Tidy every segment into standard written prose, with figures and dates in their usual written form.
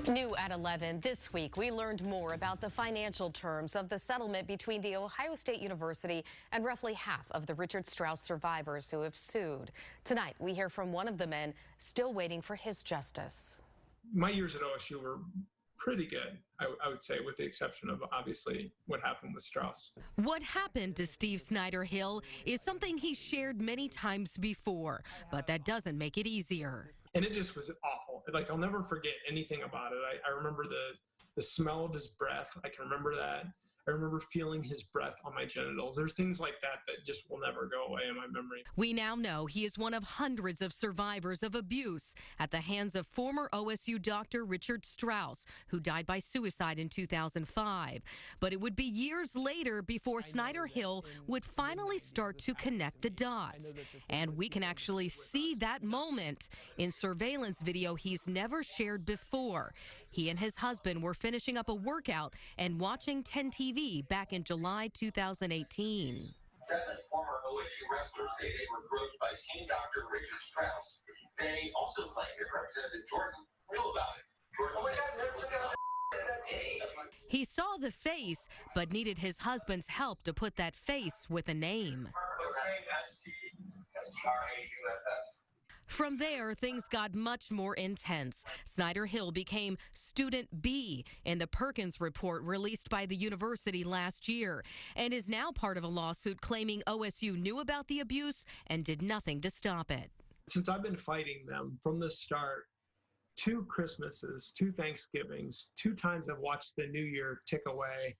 New at 11 this week, we learned more about the financial terms of the settlement between the Ohio State University and roughly half of the Richard Strauss survivors who have sued. Tonight, we hear from one of the men still waiting for his justice. My years at OSU were pretty good, I would say, with the exception of obviously what happened with Strauss. What happened to Steve Snyder-Hill is something he shared many times before, but that doesn't make it easier. And it just was awful. Like, I'll never forget anything about it. I remember the smell of his breath. I can remember that. I remember feeling his breath on my genitals. There's things like that that just will never go away in my memory. We now know he is one of hundreds of survivors of abuse at the hands of former OSU doctor Richard Strauss, who died by suicide in 2005. But it would be years later before Snyder-Hill would finally start to connect the dots. And we can actually see that moment in surveillance video he's never shared before. He and his husband were finishing up a workout and watching 10 TV back in July 2018. 7 former OSU wrestlers say they were groped by team doctor Richard Strauss. They also claim that Representative Jordan knew about it. He saw the face, but needed his husband's help to put that face with a name. From there, things got much more intense. Snyder-Hill became Student B in the Perkins report released by the university last year and is now part of a lawsuit claiming OSU knew about the abuse and did nothing to stop it. Since I've been fighting them from the start, 2 Christmases, 2 Thanksgivings, 2 times I've watched the new year tick away,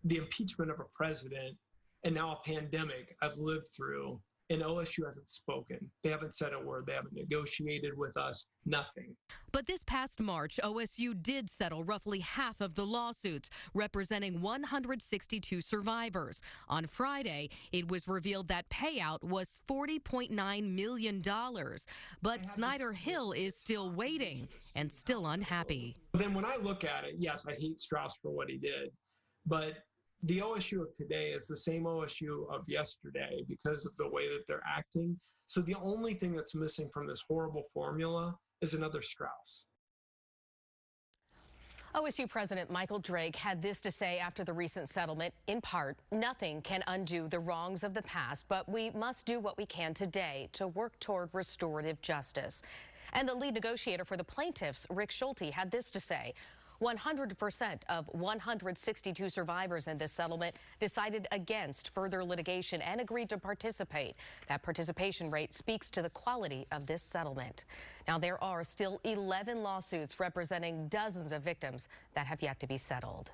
the impeachment of a president, and now a pandemic I've lived through. And OSU hasn't spoken. They haven't said a word. They haven't negotiated with us, nothing. But this past March, OSU did settle roughly half of the lawsuits, representing 162 survivors. On Friday, it was revealed that payout was $40.9 million. But Snyder-Hill is still waiting and still unhappy. Then when I look at it, yes, I hate Strauss for what he did. But the OSU of today is the same OSU of yesterday because of the way that they're acting. So the only thing that's missing from this horrible formula is another Strauss. OSU President Michael Drake had this to say after the recent settlement. In part, nothing can undo the wrongs of the past, but we must do what we can today to work toward restorative justice. And the lead negotiator for the plaintiffs, Rick Schulte, had this to say. 100% of 162 survivors in this settlement decided against further litigation and agreed to participate. That participation rate speaks to the quality of this settlement. Now, there are still 11 lawsuits representing dozens of victims that have yet to be settled.